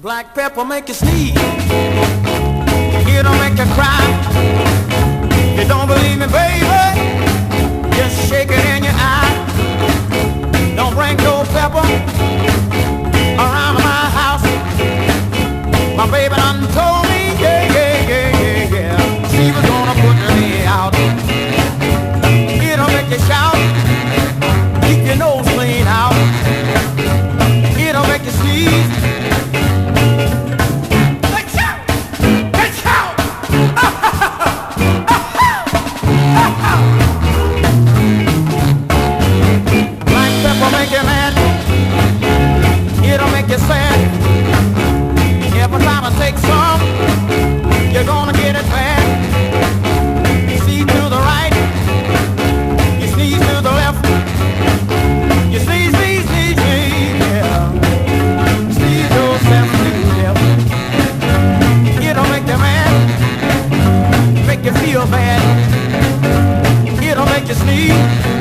Black pepper make you sneeze. It'll make you cry. You don't believe me, baby? Just shake it in your eye. Don't bring no pepper around my house. My baby done told me, yeah, yeah, yeah, yeah, yeah, she was gonna put me out. It'll make you shout. Keep your nose clean out. It'll make you sneeze. It'll make you sad. Every time I take some, you're gonna get it bad. You sneeze to the right, you sneeze to the left. You sneeze, sneeze, sneeze, sneeze, yeah. Sneeze yourself to death. It'll make you mad, make you feel bad. It'll make you sneeze.